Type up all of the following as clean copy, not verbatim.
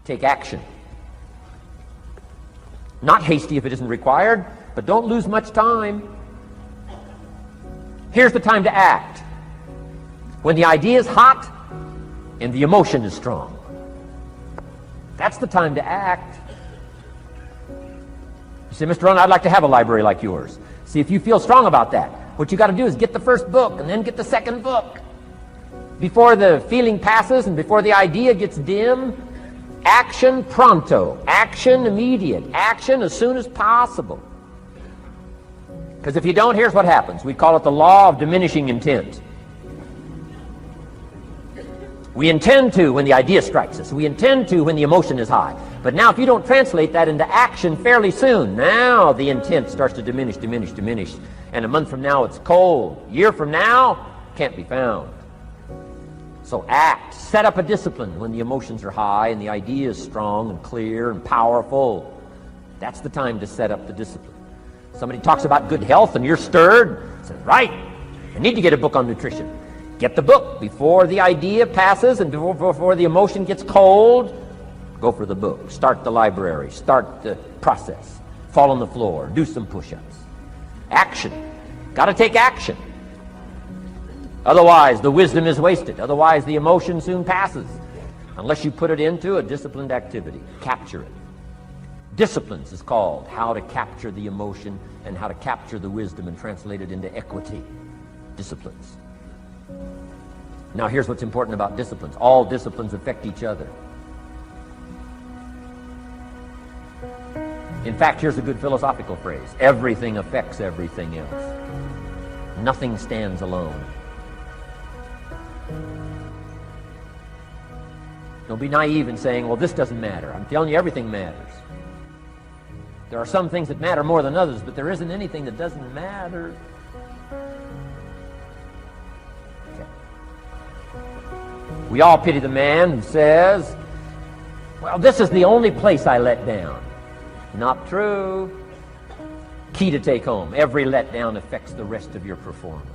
Take action. Not hasty if it isn't required, but don't lose much time. Here's the time to act. When the idea is hot and the emotion is strong. That's the time to act. You say, Mr. Rohn, I'd like to have a library like yours. See, if you feel strong about that, what you got to do is get the first book and then get the second book. Before the feeling passes and before the idea gets dim, action pronto, action immediate, action as soon as possible. Because if you don't, here's what happens. We call it the law of diminishing intent. We intend to when the idea strikes us. We intend to when the emotion is high. But now if you don't translate that into action fairly soon, now the intent starts to diminish. And a month from now it's cold. A year from now, can't be found. So act. Set up a discipline when the emotions are high and the idea is strong and clear and powerful. That's the time to set up the discipline. Somebody talks about good health and you're stirred. Say, right, I need to get a book on nutrition. Get the book before the idea passes and before the emotion gets cold. Go for the book. Start the library. Start the process. Fall on the floor. Do some push-ups. Action. Got to take action. Otherwise, the wisdom is wasted. Otherwise, the emotion soon passes. Unless you put it into a disciplined activity. Capture it. Disciplines is called how to capture the emotion and how to capture the wisdom and translate it into equity. Disciplines. Now here's what's important about disciplines. All disciplines affect each other. In fact, here's a good philosophical phrase. Everything affects everything else. Nothing stands alone. Don't be naive in saying, well, this doesn't matter. I'm telling you, everything matters. There are some things that matter more than others, but there isn't anything that doesn't matter. We all pity the man who says, well, this is the only place I let down. Not true. Key to take home. Every letdown affects the rest of your performance.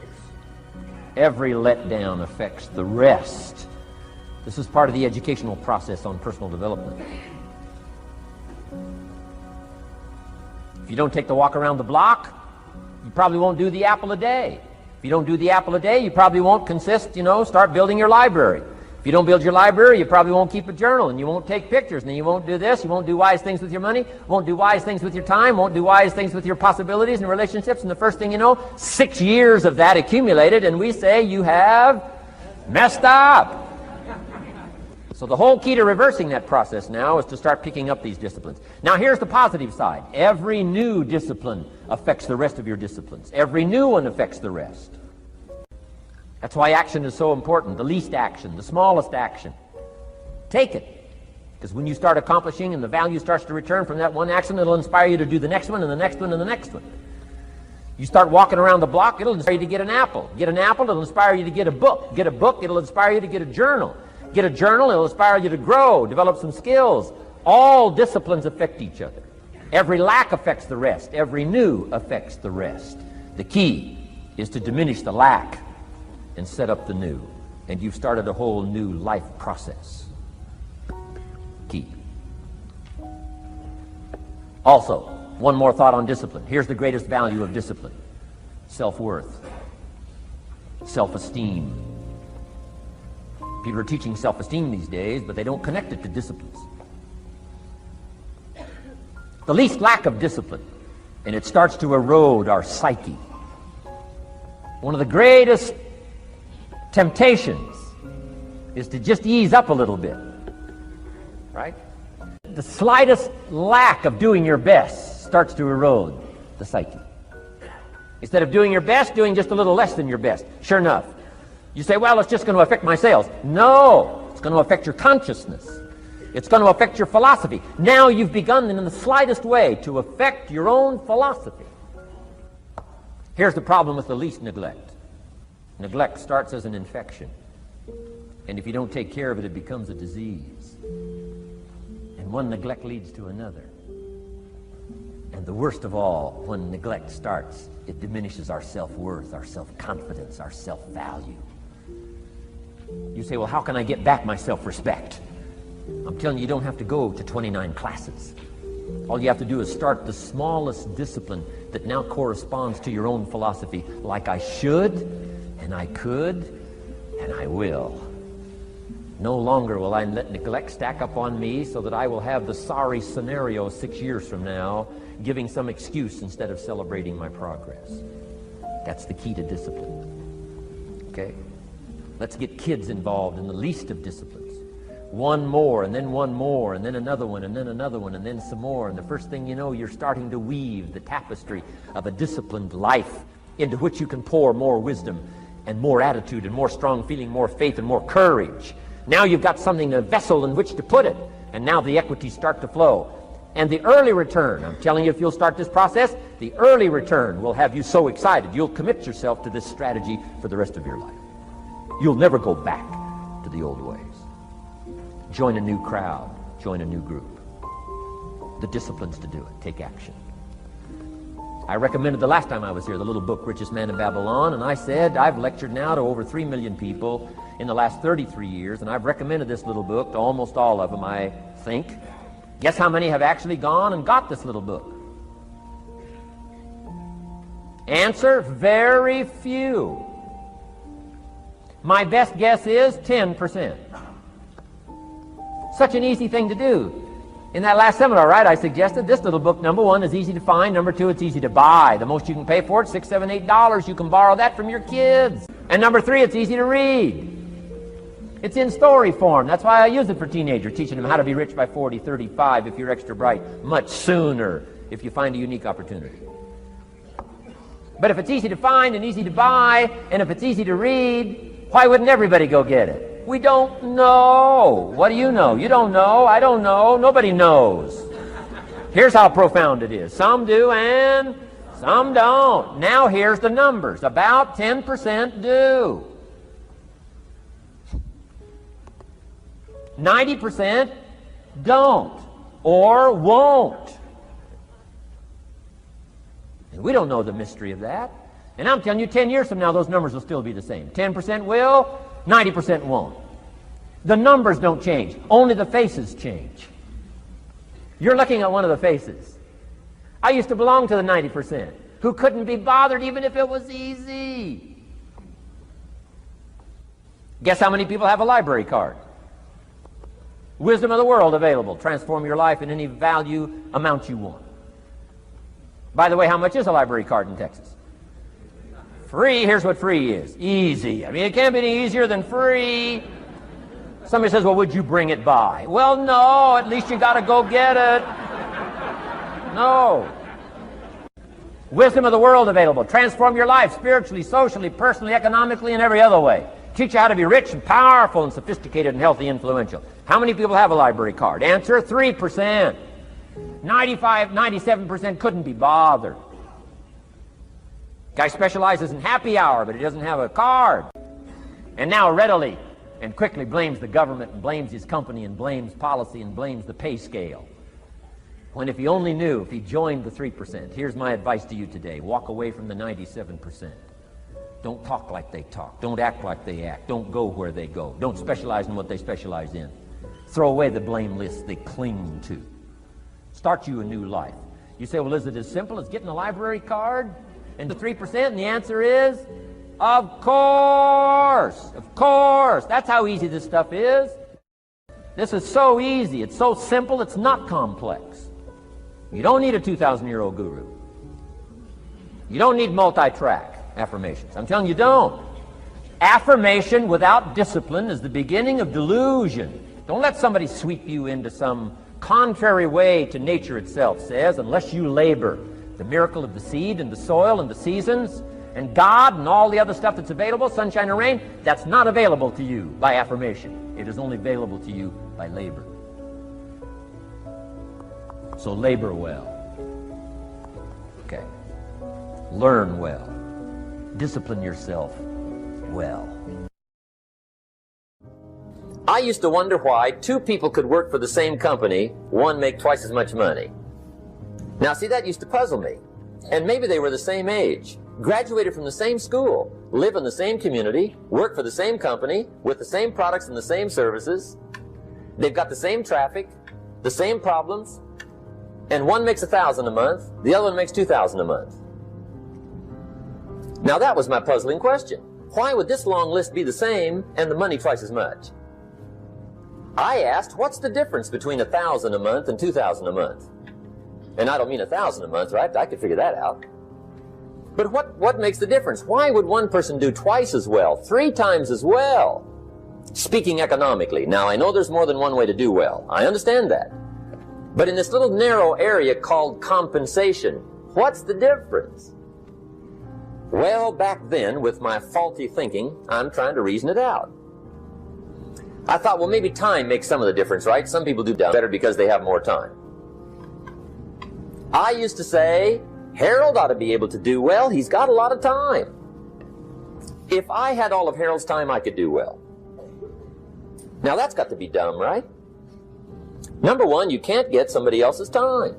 Every letdown affects the rest. This is part of the educational process on personal development. If you don't take the walk around the block, you probably won't do the apple a day. If you don't do the apple a day, you probably won't start building your library. If you don't build your library, you probably won't keep a journal, and you won't take pictures, and then you won't do this, you won't do wise things with your money, won't do wise things with your time, won't do wise things with your possibilities and relationships, and the first thing you know, 6 years of that accumulated, and we say you have messed up. So the whole key to reversing that process now is to start picking up these disciplines. Now here's the positive side. Every new discipline affects the rest of your disciplines. Every new one affects the rest. That's why action is so important. The least action, the smallest action. Take it. Because when you start accomplishing and the value starts to return from that one action, it'll inspire you to do the next one and the next one and the next one. You start walking around the block, it'll inspire you to get an apple. Get an apple, it'll inspire you to get a book. Get a book, it'll inspire you to get a journal. Get a journal, it'll inspire you to grow, develop some skills. All disciplines affect each other. Every lack affects the rest. Every new affects the rest. The key is to diminish the lack and set up the new. And you've started a whole new life process. Key. Also, one more thought on discipline. Here's the greatest value of discipline. Self-worth. Self-esteem. People are teaching self-esteem these days, but they don't connect it to disciplines. The least lack of discipline, and it starts to erode our psyche. One of the greatest temptations is to just ease up a little bit, right? The slightest lack of doing your best starts to erode the psyche. Instead of doing your best, doing just a little less than your best. Sure enough. You say, well, it's just going to affect my sales. No, it's going to affect your consciousness. It's going to affect your philosophy. Now you've begun in the slightest way to affect your own philosophy. Here's the problem with the least neglect. Neglect starts as an infection. And if you don't take care of it, it becomes a disease. And one neglect leads to another. And the worst of all, when neglect starts, it diminishes our self-worth, our self-confidence, our self-value. You say, well, how can I get back my self-respect? I'm telling you, you don't have to go to 29 classes. All you have to do is start the smallest discipline that now corresponds to your own philosophy, like I should, and I could, and I will. No longer will I let neglect stack up on me so that I will have the sorry scenario 6 years from now, giving some excuse instead of celebrating my progress. That's the key to discipline. Okay? Let's get kids involved in the least of disciplines. One more, and then one more, and then another one, and then another one, and then some more. And the first thing you know, you're starting to weave the tapestry of a disciplined life into which you can pour more wisdom and more attitude and more strong feeling, more faith and more courage. Now you've got something, a vessel in which to put it, and now the equities start to flow. And the early return, I'm telling you, if you'll start this process, the early return will have you so excited, you'll commit yourself to this strategy for the rest of your life. You'll never go back to the old ways. Join a new crowd, join a new group. The disciplines to do it, take action. I recommended the last time I was here the little book, Richest Man in Babylon, and I said I've lectured now to over 3 million people in the last 33 years, and I've recommended this little book to almost all of them, I think. Guess how many have actually gone and got this little book? Answer, very few. My best guess is 10%. Such an easy thing to do. In that last seminar, right, I suggested this little book, number one, is easy to find. Number two, it's easy to buy. The most you can pay for it, $6, $7, $8. You can borrow that from your kids. And number three, it's easy to read. It's in story form. That's why I use it for teenagers, teaching them how to be rich by 40, 35 if you're extra bright, much sooner if you find a unique opportunity. But if it's easy to find and easy to buy, and if it's easy to read, why wouldn't everybody go get it? We don't know. What do you know? You don't know. I don't know. Nobody knows. Here's how profound it is. Some do and some don't. Now here's the numbers. About 10% do. 90% don't or won't. And we don't know the mystery of that. And I'm telling you, 10 years from now, those numbers will still be the same. 10% will, 90% won't. The numbers don't change. Only the faces change. You're looking at one of the faces. I used to belong to the 90% who couldn't be bothered even if it was easy. Guess how many people have a library card? Wisdom of the world available. Transform your life in any value amount you want. By the way, how much is a library card in Texas? Free. Here's what free is. Easy. I mean, it can't be any easier than free. Somebody says, well, would you bring it by? Well, no. At least you got to go get it. No. Wisdom of the world available. Transform your life spiritually, socially, personally, economically, and every other way. Teach you how to be rich and powerful and sophisticated and healthy, influential. How many people have a library card? Answer, 3%. 95, 97% couldn't be bothered. Guy specializes in happy hour, but he doesn't have a card. And now readily and quickly blames the government and blames his company and blames policy and blames the pay scale. When if he only knew, if he joined the 3%, here's my advice to you today. Walk away from the 97%. Don't talk like they talk. Don't act like they act. Don't go where they go. Don't specialize in what they specialize in. Throw away the blame lists they cling to. Start you a new life. You say, well, is it as simple as getting a library card and the 3%? And the answer is, of course. Of course. That's how easy this stuff is. This is so easy. It's so simple. It's not complex. You don't need a 2,000-year-old guru. You don't need multi-track affirmations. I'm telling you, don't. Affirmation without discipline is the beginning of delusion. Don't let somebody sweep you into some contrary way to nature itself says, unless you labor. The miracle of the seed and the soil and the seasons and God and all the other stuff that's available, sunshine and rain, that's not available to you by affirmation. It is only available to you by labor. So labor well. Okay. Learn well. Discipline yourself well. I used to wonder why two people could work for the same company, one make twice as much money. Now see, that used to puzzle me. And maybe they were the same age, graduated from the same school, live in the same community, work for the same company, with the same products and the same services. They've got the same traffic, the same problems, and one makes $1,000 a month, the other one makes $2,000 a month. Now that was my puzzling question. Why would this long list be the same and the money twice as much? I asked, what's the difference between $1,000 a month and $2,000 a month? And I don't mean $1,000 a month, right? I could figure that out. But what makes the difference? Why would one person do twice as well, 3 times as well? Speaking economically. Now, I know there's more than one way to do well. I understand that. But in this little narrow area called compensation, what's the difference? Well, back then, with my faulty thinking, I'm trying to reason it out. I thought, well, maybe time makes some of the difference, right? Some people do better because they have more time. I used to say, Harold ought to be able to do well. He's got a lot of time. If I had all of Harold's time, I could do well. Now, that's got to be dumb, right? Number one, you can't get somebody else's time.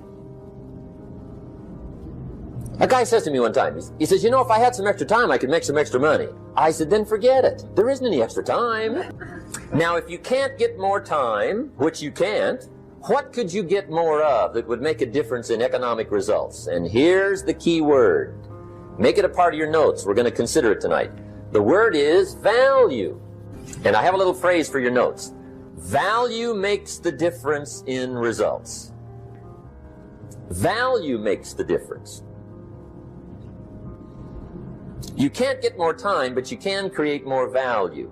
A guy says to me one time, he says, you know, if I had some extra time, I could make some extra money. I said, then forget it. There isn't any extra time. Now, if you can't get more time, which you can't, what could you get more of that would make a difference in economic results? And here's the key word. Make it a part of your notes. We're going to consider it tonight. The word is value. And I have a little phrase for your notes. Value makes the difference in results. Value makes the difference. You can't get more time, but you can create more value.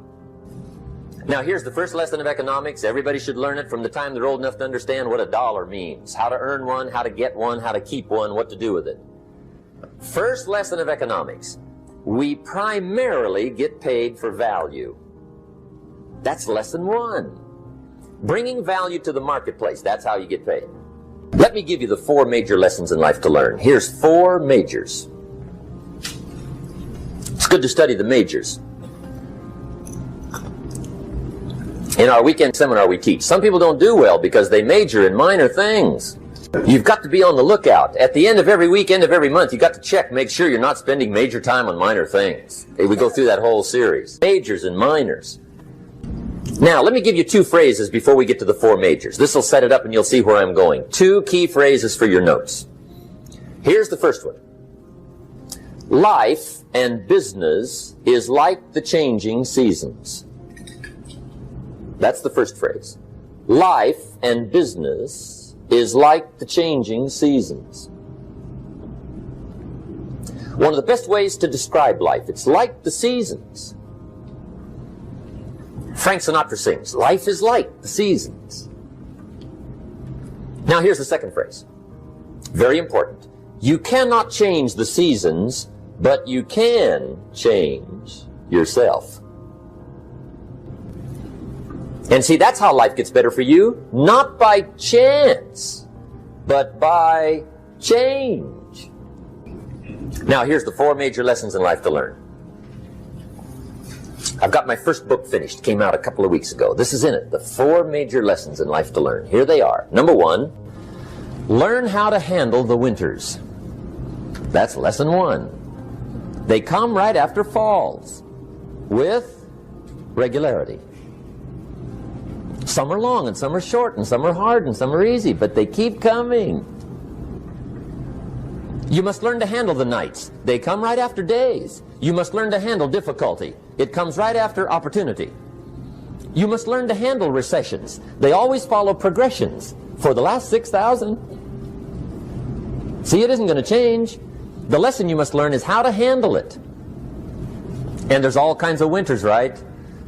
Now, here's the first lesson of economics. Everybody should learn it from the time they're old enough to understand what a dollar means, how to earn one, how to get one, how to keep one, what to do with it. First lesson of economics. We primarily get paid for value. That's lesson 1. Bringing value to the marketplace, that's how you get paid. Let me give you the 4 major lessons in life to learn. Here's 4 majors. It's good to study the majors. In our weekend seminar we teach, some people don't do well because they major in minor things. You've got to be on the lookout. At the end of every week, end of every month, you've got to check, make sure you're not spending major time on minor things. We go through that whole series. Majors and minors. Now, let me give you 2 phrases before we get to the 4 majors. This will set it up and you'll see where I'm going. 2 key phrases for your notes. Here's the first one. Life and business is like the changing seasons. That's the first phrase. Life and business is like the changing seasons. One of the best ways to describe life, it's like the seasons. Frank Sinatra sings, life is like the seasons. Now here's the second phrase. Very important. You cannot change the seasons, but you can change yourself. And see, that's how life gets better for you. Not by chance, but by change. Now, here's the 4 major lessons in life to learn. I've got my first book finished. Came out a couple of weeks ago. This is in it. The 4 major lessons in life to learn. Here they are. Number 1, learn how to handle the winters. That's lesson 1. They come right after falls with regularity. Some are long and some are short and some are hard and some are easy, but they keep coming. You must learn to handle the nights. They come right after days. You must learn to handle difficulty. It comes right after opportunity. You must learn to handle recessions. They always follow progressions for the last 6,000. See, it isn't going to change. The lesson you must learn is how to handle it. And there's all kinds of winters, right?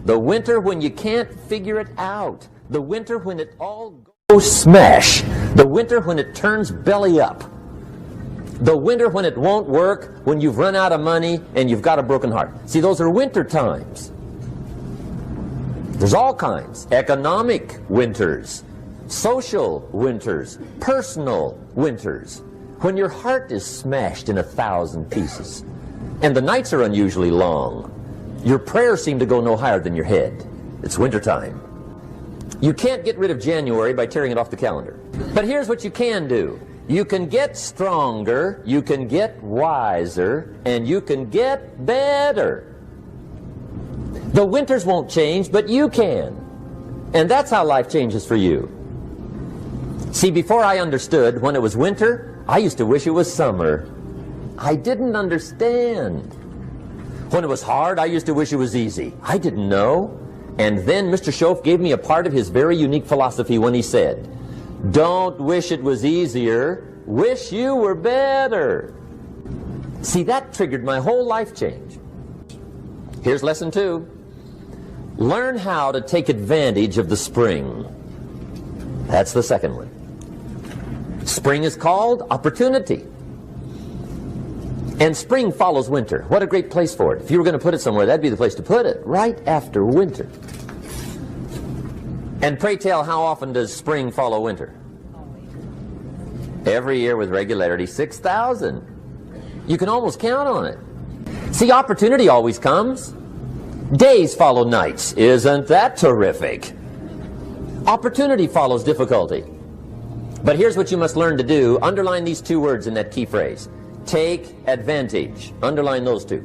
The winter when you can't figure it out. The winter when it all goes smash. The winter when it turns belly up. The winter when it won't work, when you've run out of money and you've got a broken heart. See, those are winter times. There's all kinds. Economic winters, social winters, personal winters. When your heart is smashed in 1,000 pieces and the nights are unusually long. Your prayers seem to go no higher than your head. It's wintertime. You can't get rid of January by tearing it off the calendar. But here's what you can do. You can get stronger, you can get wiser, and you can get better. The winters won't change, but you can. And that's how life changes for you. See, before I understood, when it was winter, I used to wish it was summer. I didn't understand. When it was hard, I used to wish it was easy. I didn't know. And then Mr. Schoaf gave me a part of his very unique philosophy when he said, "Don't wish it was easier, wish you were better." See, that triggered my whole life change. Here's lesson 2. Learn how to take advantage of the spring. That's the second one. Spring is called opportunity. And spring follows winter. What a great place for it. If you were going to put it somewhere, that'd be the place to put it, right after winter. And pray tell, how often does spring follow winter? Every year with regularity, 6,000. You can almost count on it. See, opportunity always comes. Days follow nights. Isn't that terrific? Opportunity follows difficulty. But here's what you must learn to do. Underline these 2 words in that key phrase. Take advantage. Underline those 2.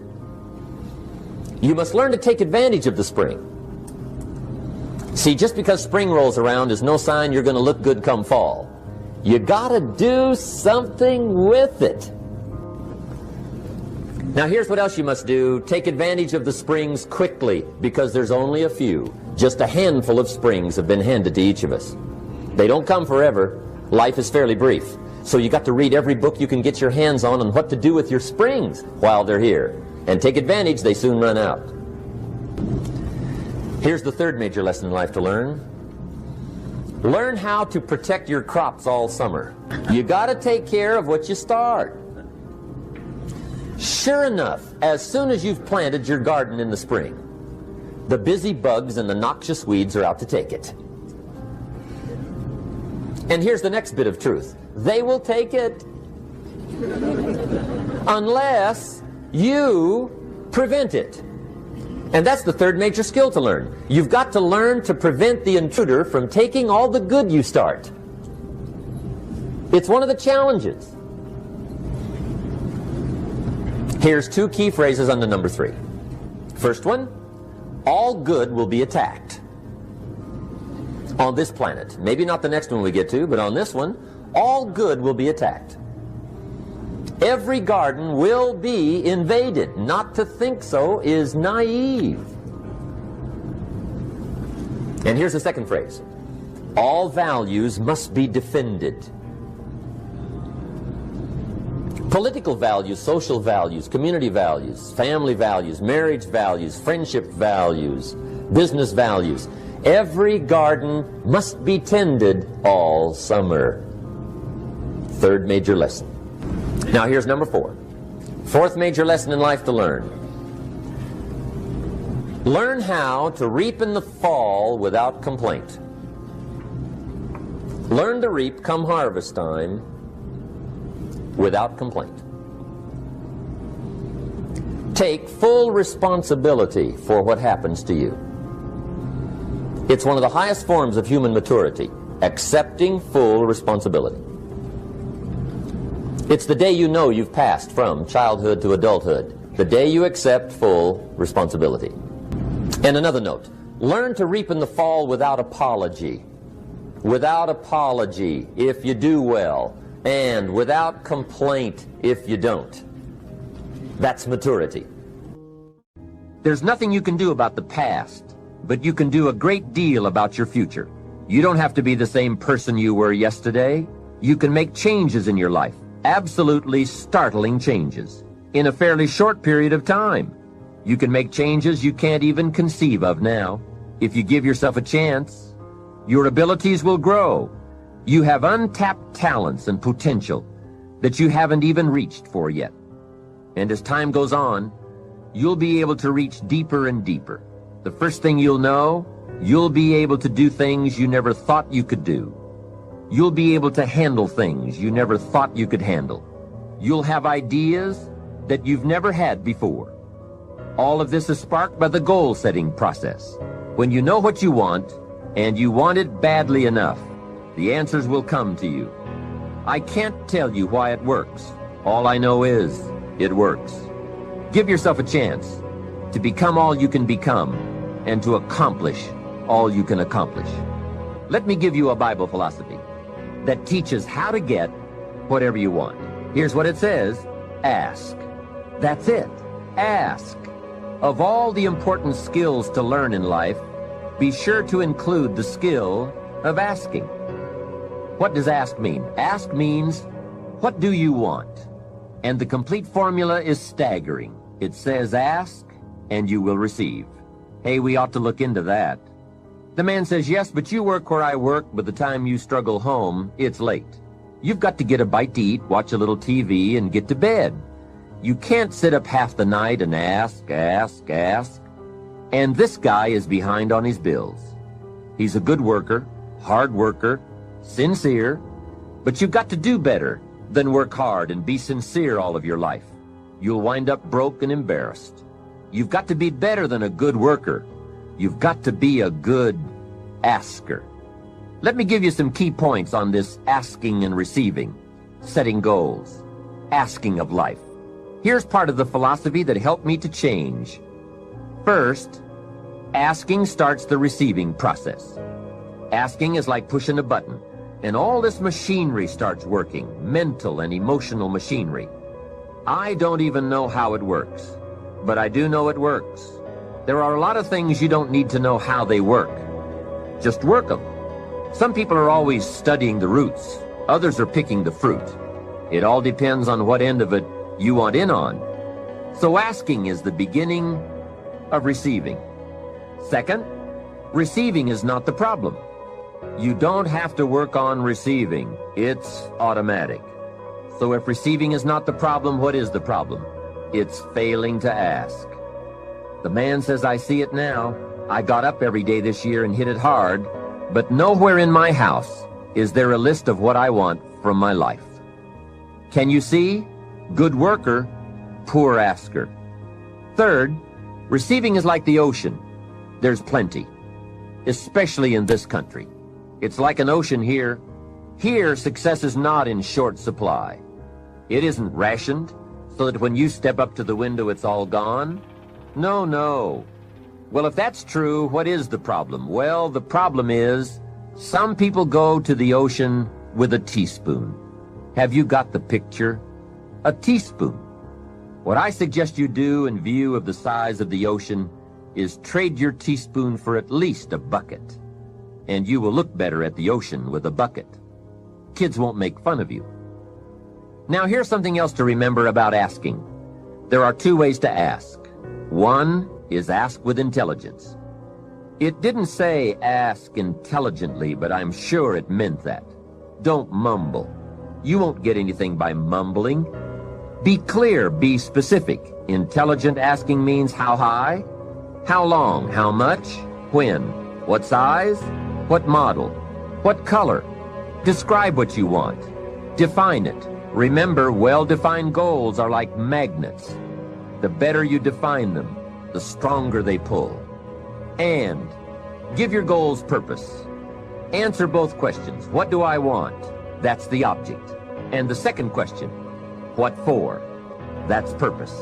You must learn to take advantage of the spring. See, just because spring rolls around is no sign you're going to look good come fall. You got to do something with it. Now here's what else you must do. Take advantage of the springs quickly, because there's only a few. Just a handful of springs have been handed to each of us. They don't come forever. Life is fairly brief. So you got to read every book you can get your hands on what to do with your springs while they're here. And take advantage, they soon run out. Here's the third major lesson in life to learn. Learn how to protect your crops all summer. You got to take care of what you start. Sure enough, as soon as you've planted your garden in the spring, the busy bugs and the noxious weeds are out to take it. And here's the next bit of truth. They will take it unless you prevent it. And that's the third major skill to learn. You've got to learn to prevent the intruder from taking all the good you start. It's one of the challenges. Here's 2 key phrases under number 3. First one, all good will be attacked. On this planet. Maybe not the next one we get to, but on this one, all good will be attacked. Every garden will be invaded. Not to think so is naive. And here's the second phrase. All values must be defended. Political values, social values, community values, family values, marriage values, friendship values, business values. Every garden must be tended all summer. Third major lesson. Now here's number 4. Fourth major lesson in life to learn. Learn how to reap in the fall without complaint. Learn to reap come harvest time without complaint. Take full responsibility for what happens to you. It's one of the highest forms of human maturity, accepting full responsibility. It's the day you know you've passed from childhood to adulthood, the day you accept full responsibility. And another note, learn to reap in the fall without apology. Without apology if you do well, and without complaint if you don't. That's maturity. There's nothing you can do about the past, but you can do a great deal about your future. You don't have to be the same person you were yesterday. You can make changes in your life, absolutely startling changes, in a fairly short period of time. You can make changes you can't even conceive of now. If you give yourself a chance, your abilities will grow. You have untapped talents and potential that you haven't even reached for yet. And as time goes on, you'll be able to reach deeper and deeper. The first thing you'll know, you'll be able to do things you never thought you could do. You'll be able to handle things you never thought you could handle. You'll have ideas that you've never had before. All of this is sparked by the goal-setting process. When you know what you want, and you want it badly enough, the answers will come to you. I can't tell you why it works. All I know is, it works. Give yourself a chance to become all you can become and to accomplish all you can accomplish. Let me give you a Bible philosophy that teaches how to get whatever you want. Here's what it says: ask. That's it. Ask. Of all the important skills to learn in life, be sure to include the skill of asking. What does ask mean? Ask means, what do you want? And the complete formula is staggering. It says ask and you will receive. Hey, we ought to look into that. The man says, yes, but you work where I work. By the time you struggle home, it's late. You've got to get a bite to eat, watch a little TV, and get to bed. You can't sit up half the night and ask. And this guy is behind on his bills. He's a good worker, hard worker, sincere, but you've got to do better than work hard and be sincere all of your life. You'll wind up broke and embarrassed. You've got to be better than a good worker. You've got to be a good asker. Let me give you some key points on this asking and receiving, setting goals, asking of life. Here's part of the philosophy that helped me to change. First, asking starts the receiving process. Asking is like pushing a button, and all this machinery starts working, mental and emotional machinery. I don't even know how it works, but I do know it works. There are a lot of things you don't need to know how they work. Just work them. Some people are always studying the roots. Others are picking the fruit. It all depends on what end of it you want in on. So asking is the beginning of receiving. Second, receiving is not the problem. You don't have to work on receiving. It's automatic. So if receiving is not the problem, what is the problem? It's failing to ask. The man says, I see it now. I got up every day this year and hit it hard, but nowhere in my house is there a list of what I want from my life. Can you see? Good worker, poor asker. Third, receiving is like the ocean. There's plenty, especially in this country. It's like an ocean here. Here, success is not in short supply. It isn't rationed so that when you step up to the window, it's all gone. No. Well, if that's true, what is the problem? Well, the problem is some people go to the ocean with a teaspoon. Have you got the picture? A teaspoon. What I suggest you do in view of the size of the ocean is trade your teaspoon for at least a bucket, and you will look better at the ocean with a bucket. Kids won't make fun of you. Now, here's something else to remember about asking. There are two ways to ask. One is ask with intelligence. It didn't say ask intelligently, but I'm sure it meant that. Don't mumble. You won't get anything by mumbling. Be clear, be specific. Intelligent asking means how high, how long, how much, when, what size, what model, what color. Describe what you want. Define it. Remember, well-defined goals are like magnets. The better you define them, the stronger they pull. And give your goals purpose. Answer both questions. What do I want? That's the object. And the second question, what for? That's purpose.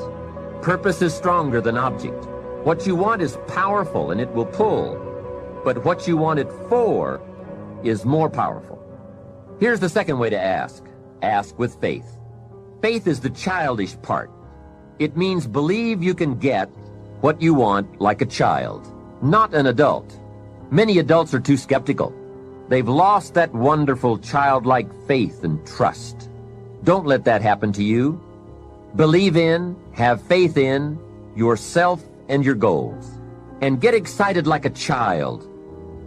Purpose is stronger than object. What you want is powerful and it will pull. But what you want it for is more powerful. Here's the second way to ask. Ask with faith. Faith is the childish part. It means believe you can get what you want like a child, not an adult. Many adults are too skeptical. They've lost that wonderful childlike faith and trust. Don't let that happen to you. Believe in, have faith in yourself and your goals. And get excited like a child.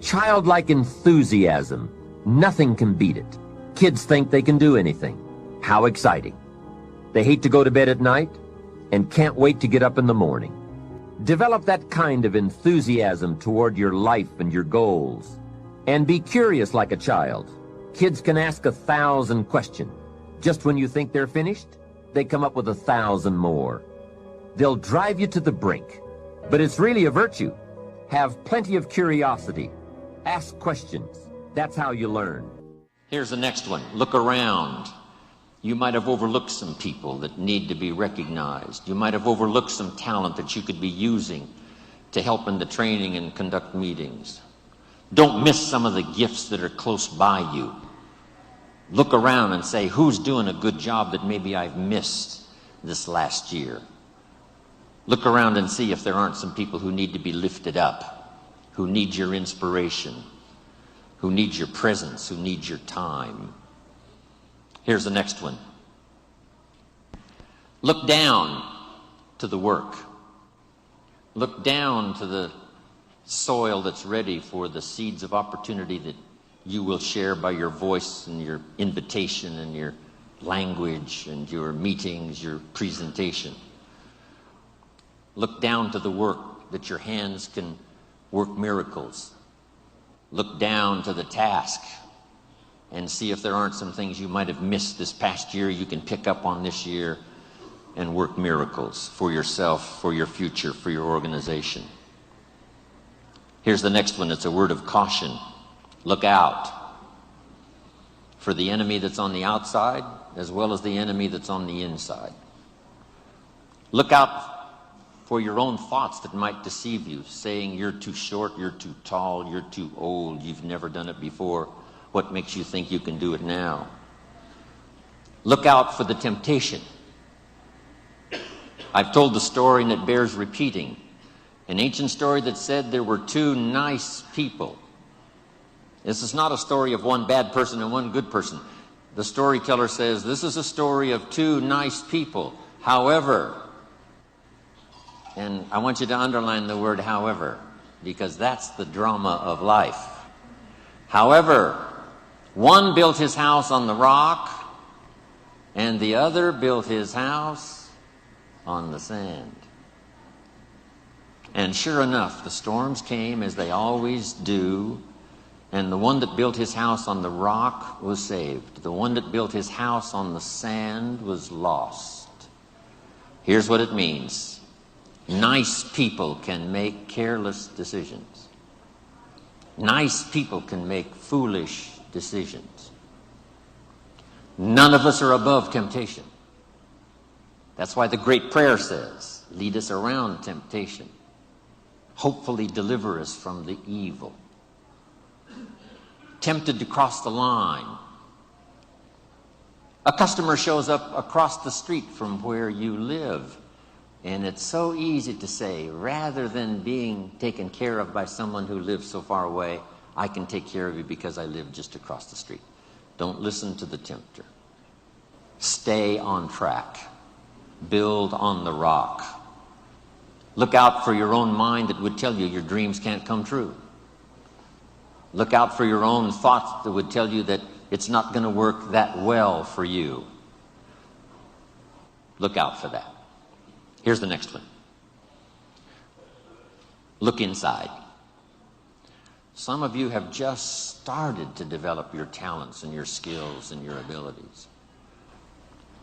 Childlike enthusiasm. Nothing can beat it. Kids think they can do anything. How exciting. They hate to go to bed at night and can't wait to get up in the morning. Develop that kind of enthusiasm toward your life and your goals. And be curious like a child. Kids can ask 1,000 questions. Just when you think they're finished, they come up with 1,000 more. They'll drive you to the brink. But it's really a virtue. Have plenty of curiosity. Ask questions. That's how you learn. Here's the next one. Look around. You might have overlooked some people that need to be recognized. You might have overlooked some talent that you could be using to help in the training and conduct meetings. Don't miss some of the gifts that are close by you. Look around and say, who's doing a good job that maybe I've missed this last year? Look around and see if there aren't some people who need to be lifted up, who need your inspiration, who need your presence, who need your time. Here's the next one. Look down to the work. Look down to the soil that's ready for the seeds of opportunity that you will share by your voice and your invitation and your language and your meetings, your presentation. Look down to the work that your hands can work miracles. Look down to the task and see if there aren't some things you might have missed this past year you can pick up on this year and work miracles for yourself, for your future, for your organization. Here's the next one. It's a word of caution. Look out for the enemy that's on the outside as well as the enemy that's on the inside. Look out for your own thoughts that might deceive you, saying you're too short, you're too tall, you're too old, you've never done it before. What makes you think you can do it now? Look out for the temptation. I've told the story and it bears repeating. An ancient story that said there were two nice people. This is not a story of one bad person and one good person. The storyteller says this is a story of two nice people. However, and I want you to underline the word however, because that's the drama of life. However, one built his house on the rock, and the other built his house on the sand. And sure enough, the storms came as they always do, and the one that built his house on the rock was saved. The one that built his house on the sand was lost. Here's what it means. Nice people can make careless decisions. Nice people can make foolish decisions. None of us are above temptation. That's why the great prayer says, lead us around temptation. Hopefully deliver us from the evil. Tempted to cross the line. A customer shows up across the street from where you live. And it's so easy to say, rather than being taken care of by someone who lives so far away, I can take care of you because I live just across the street. Don't listen to the tempter. Stay on track. Build on the rock. Look out for your own mind that would tell you your dreams can't come true. Look out for your own thoughts that would tell you that it's not going to work that well for you. Look out for that. Here's the next one. Look inside. Some of you have just started to develop your talents and your skills and your abilities.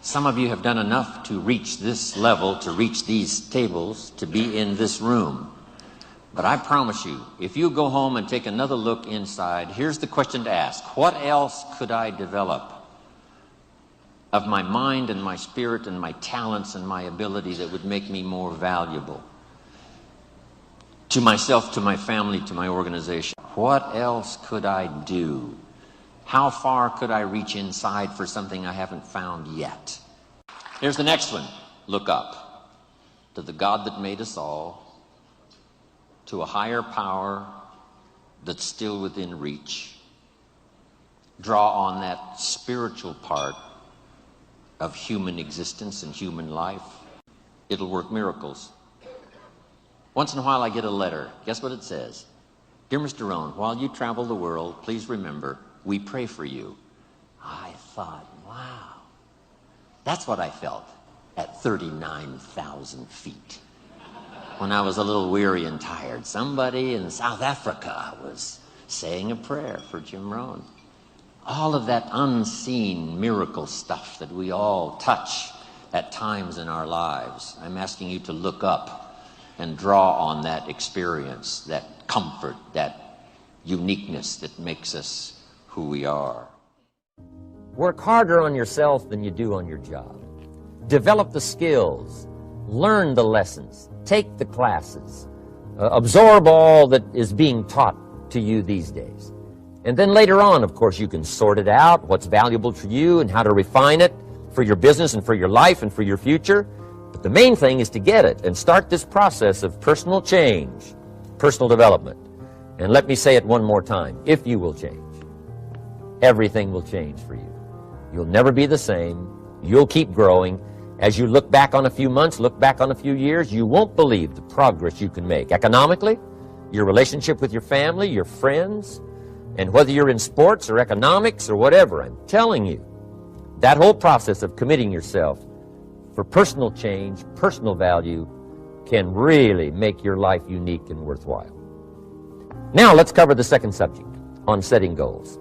Some of you have done enough to reach this level, to reach these tables, to be in this room. But I promise you, if you go home and take another look inside, here's the question to ask. What else could I develop of my mind and my spirit and my talents and my ability that would make me more valuable to myself, to my family, to my organization? What else could I do? How far could I reach inside for something I haven't found yet? Here's the next one. Look up to the God that made us all, to a higher power that's still within reach. Draw on that spiritual part of human existence and human life. It'll work miracles. Once in a while I get a letter. Guess what it says? Dear Mr. Rohn, while you travel the world, please remember, we pray for you. I thought, wow. That's what I felt at 39,000 feet. When I was a little weary and tired. Somebody in South Africa was saying a prayer for Jim Rohn. All of that unseen miracle stuff that we all touch at times in our lives. I'm asking you to look up and draw on that experience, that comfort, that uniqueness that makes us who we are. Work harder on yourself than you do on your job. Develop the skills. Learn the lessons. Take the classes. Absorb all that is being taught to you these days. And then later on, of course, you can sort it out, what's valuable to you and how to refine it for your business and for your life and for your future. But the main thing is to get it and start this process of personal change, personal development. And let me say it one more time. If you will change, everything will change for you. You'll never be the same. You'll keep growing. As you look back on a few months, look back on a few years, you won't believe the progress you can make. Economically, your relationship with your family, your friends, and whether you're in sports or economics or whatever, I'm telling you, that whole process of committing yourself for personal change, personal value, can really make your life unique and worthwhile. Now let's cover the second subject, on setting goals.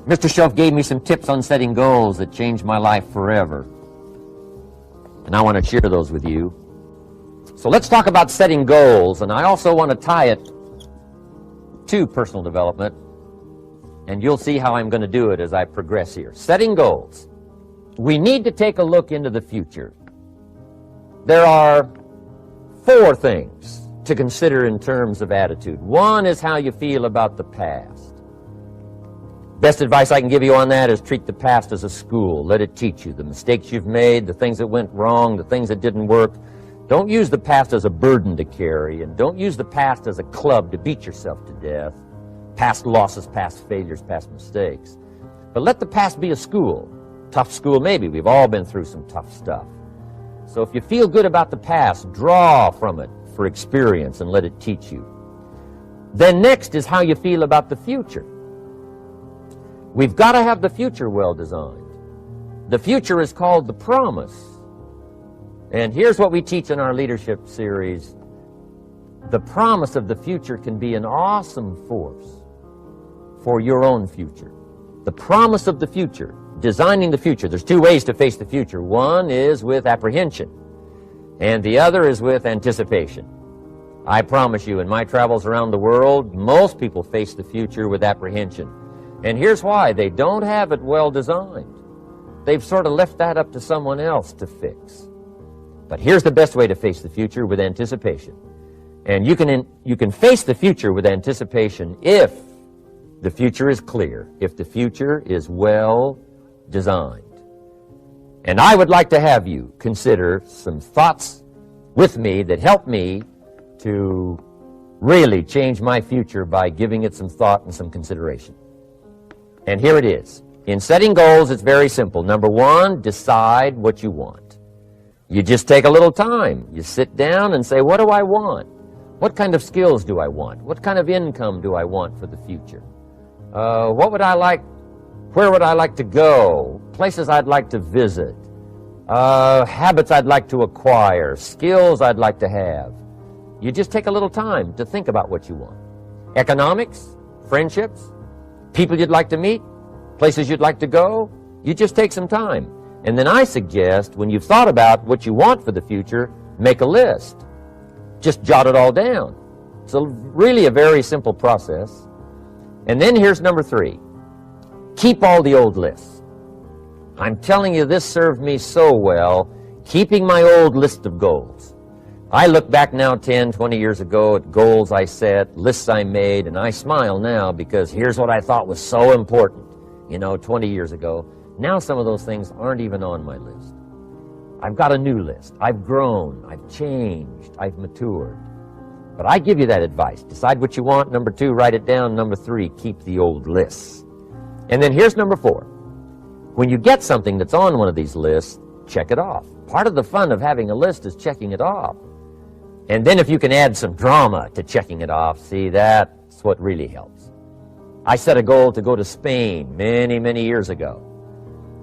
Mr. Shelf gave me some tips on setting goals that changed my life forever. And I want to share those with you. So let's talk about setting goals, and I also want to tie it to personal development, and you'll see how I'm going to do it as I progress here. Setting goals. We need to take a look into the future. There are 4 things to consider in terms of attitude. One is how you feel about the past. Best advice I can give you on that is treat the past as a school. Let it teach you the mistakes you've made, the things that went wrong, the things that didn't work. Don't use the past as a burden to carry, and don't use the past as a club to beat yourself to death. Past losses, past failures, past mistakes. But let the past be a school. Tough school maybe. We've all been through some tough stuff. So if you feel good about the past, draw from it for experience and let it teach you. Then next is how you feel about the future. We've got to have the future well designed. The future is called the promise. And here's what we teach in our leadership series. The promise of the future can be an awesome force for your own future. The promise of the future, designing the future. There's 2 ways to face the future. One is with apprehension, and the other is with anticipation. I promise you, in my travels around the world, most people face the future with apprehension. And here's why. They don't have it well designed. They've sort of left that up to someone else to fix. But here's the best way to face the future, with anticipation. And you can face the future with anticipation if the future is clear, if the future is well designed. And I would like to have you consider some thoughts with me that help me to really change my future by giving it some thought and some consideration. And here it is. In setting goals, it's very simple. Number 1, decide what you want. You just take a little time. You sit down and say, what do I want? What kind of skills do I want? What kind of income do I want for the future? What would I like? Where would I like to go? Places I'd like to visit. Habits I'd like to acquire. Skills I'd like to have. You just take a little time to think about what you want. Economics, friendships, people you'd like to meet, places you'd like to go. You just take some time. And then I suggest, when you've thought about what you want for the future, make a list. Just jot it all down. It's really a very simple process. And then here's number 3. Keep all the old lists. I'm telling you, this served me so well, keeping my old list of goals. I look back now 10, 20 years ago at goals I set, lists I made, and I smile now because here's what I thought was so important, 20 years ago. Now some of those things aren't even on my list. I've got a new list. I've grown. I've changed. I've matured. But I give you that advice. Decide what you want. Number 2, write it down. Number 3, keep the old lists. And then here's number 4. When you get something that's on one of these lists, check it off. Part of the fun of having a list is checking it off. And then if you can add some drama to checking it off, see, that's what really helps. I set a goal to go to Spain many, many years ago.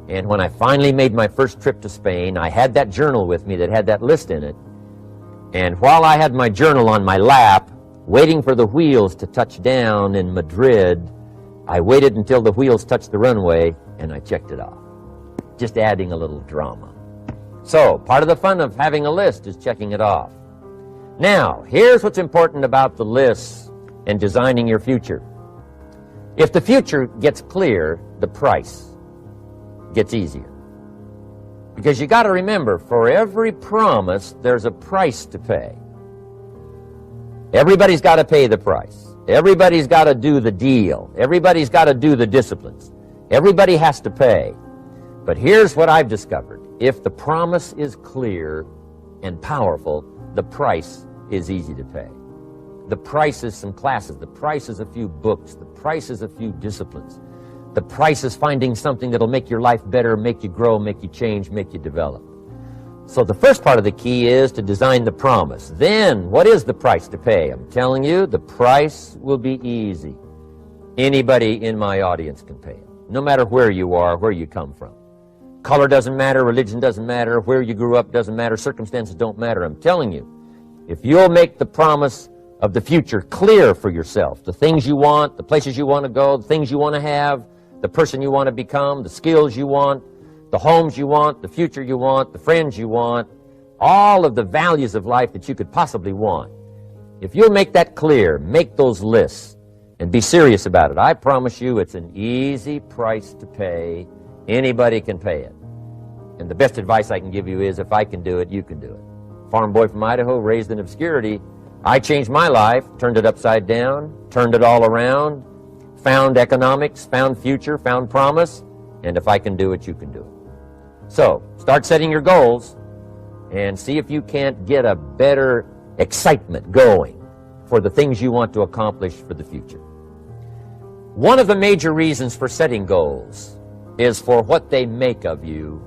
And when I finally made my first trip to Spain, I had that journal with me that had that list in it. And while I had my journal on my lap, waiting for the wheels to touch down in Madrid, I waited until the wheels touched the runway, and I checked it off. Just adding a little drama. So, part of the fun of having a list is checking it off. Now, here's what's important about the lists and designing your future. If the future gets clear, the price gets easier. Because you got to remember, for every promise, there's a price to pay. Everybody's got to pay the price. Everybody's got to do the deal. Everybody's got to do the disciplines. Everybody has to pay. But here's what I've discovered. If the promise is clear and powerful, the price is easy to pay. The price is some classes. The price is a few books. The price is a few disciplines. The price is finding something that'll make your life better, make you grow, make you change, make you develop. So the first part of the key is to design the promise. Then, what is the price to pay? I'm telling you, the price will be easy. Anybody in my audience can pay it, no matter where you are, where you come from. Color doesn't matter, religion doesn't matter, where you grew up doesn't matter, circumstances don't matter. I'm telling you, if you'll make the promise of the future clear for yourself, the things you want, the places you want to go, the things you want to have, the person you want to become, the skills you want, the homes you want, the future you want, the friends you want, all of the values of life that you could possibly want. If you'll make that clear, make those lists, and be serious about it, I promise you it's an easy price to pay. Anybody can pay it. And the best advice I can give you is, if I can do it, you can do it. Farm boy from Idaho, raised in obscurity, I changed my life, turned it upside down, turned it all around, found economics, found future, found promise, and if I can do it, you can do it. So, start setting your goals and see if you can't get a better excitement going for the things you want to accomplish for the future. One of the major reasons for setting goals is for what they make of you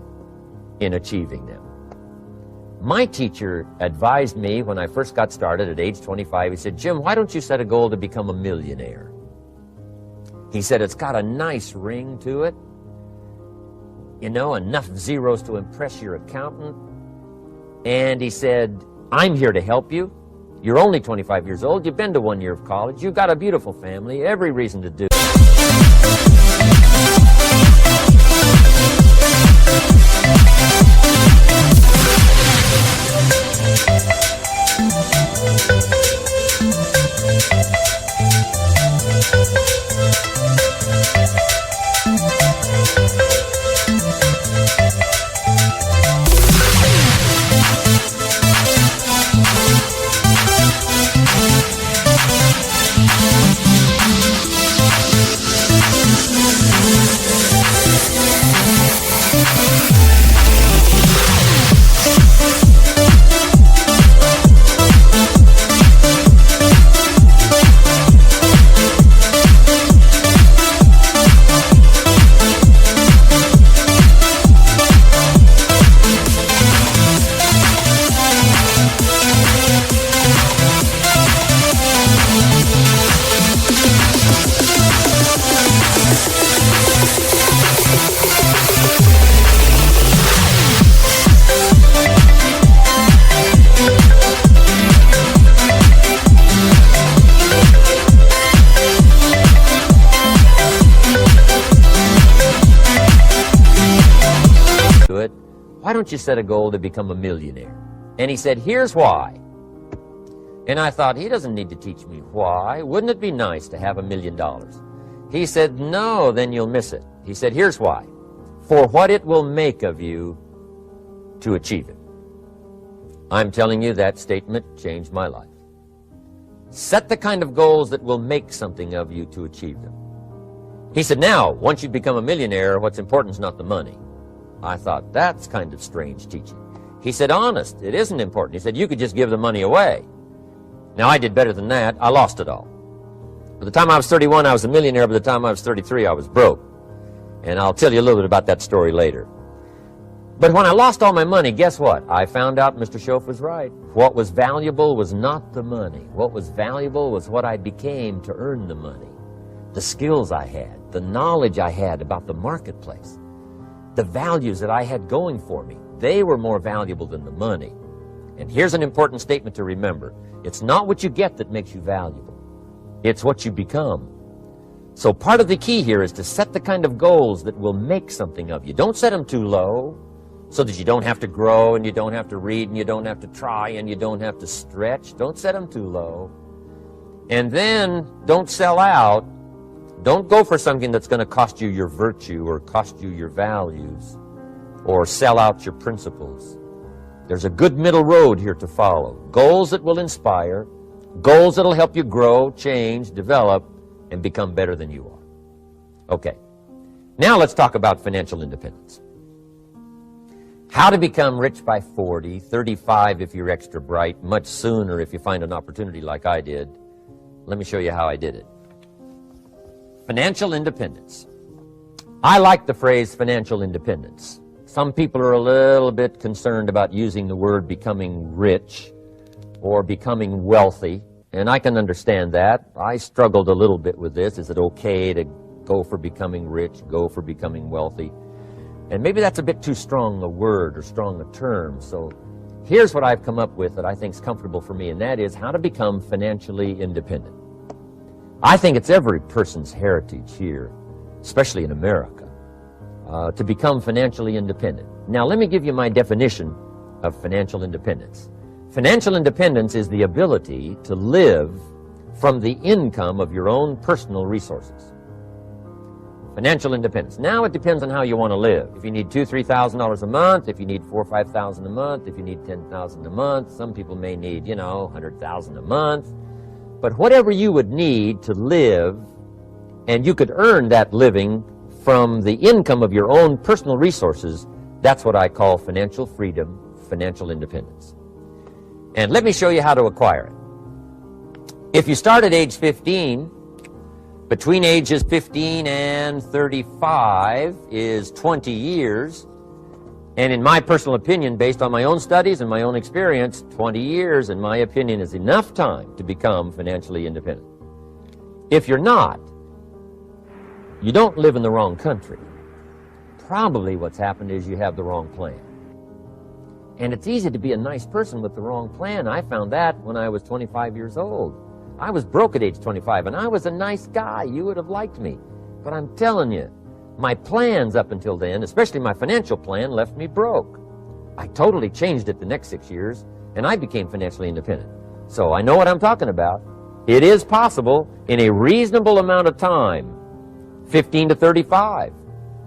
in achieving them. My teacher advised me when I first got started at age 25, he said, "Jim, why don't you set a goal to become a millionaire?" He said, "It's got a nice ring to it. You know, enough zeros to impress your accountant." And he said, "I'm here to help you. You're only 25 years old. You've been to 1 year of college. You've got a beautiful family. Every reason to do it." "Why don't you set a goal to become a millionaire?" And he said, "Here's why." And I thought, he doesn't need to teach me why. Wouldn't it be nice to have $1 million? He said, "No, then you'll miss it." He said, "Here's why. For what it will make of you to achieve it." I'm telling you, that statement changed my life. Set the kind of goals that will make something of you to achieve them. He said, "Now, once you become a millionaire, what's important is not the money." I thought, that's kind of strange teaching. He said, "Honest, it isn't important." He said, "You could just give the money away." Now, I did better than that. I lost it all. By the time I was 31, I was a millionaire. By the time I was 33, I was broke. And I'll tell you a little bit about that story later. But when I lost all my money, guess what? I found out Mr. Schoaf was right. What was valuable was not the money. What was valuable was what I became to earn the money. The skills I had, the knowledge I had about the marketplace, the values that I had going for me. They were more valuable than the money. And here's an important statement to remember. It's not what you get that makes you valuable. It's what you become. So part of the key here is to set the kind of goals that will make something of you. Don't set them too low so that you don't have to grow and you don't have to read and you don't have to try and you don't have to stretch. Don't set them too low. And then don't sell out. Don't go for something that's going to cost you your virtue or cost you your values or sell out your principles. There's a good middle road here to follow. Goals that will inspire, Goals that'll help you grow, change, develop, and become better than you are. Okay. Now let's talk about financial independence. How to become rich by 40, 35 if you're extra bright, much sooner if you find an opportunity like I did. Let me show you how I did it. Financial independence. I like the phrase financial independence. Some people are a little bit concerned about using the word becoming rich or becoming wealthy, and I can understand that. I struggled a little bit with this. Is it okay to go for becoming rich, go for becoming wealthy? And maybe that's a bit too strong a word or strong a term. So here's what I've come up with that I think is comfortable for me, and that is how to become financially independent. I think it's every person's heritage here, especially in America, to become financially independent. Now, let me give you my definition of financial independence. Financial independence is the ability to live from the income of your own personal resources. Financial independence. Now it depends on how you want to live. If you need $2,000, $3,000 a month, if you need $4,000 or $5,000 a month, if you need $10,000 a month, some people may need, $100,000 a month. But whatever you would need to live, and you could earn that living from the income of your own personal resources, that's what I call financial freedom, financial independence. And let me show you how to acquire it. If you start at age 15, between ages 15 and 35 is 20 years. And in my personal opinion, based on my own studies and my own experience, 20 years, in my opinion, is enough time to become financially independent. If you're not, you don't live in the wrong country. Probably what's happened is you have the wrong plan. And it's easy to be a nice person with the wrong plan. I found that when I was 25 years old. I was broke at age 25, and I was a nice guy. You would have liked me. But I'm telling you, my plans up until then, especially my financial plan, left me broke. I totally changed it the next 6 years, and I became financially independent. So I know what I'm talking about. It is possible in a reasonable amount of time, 15 to 35,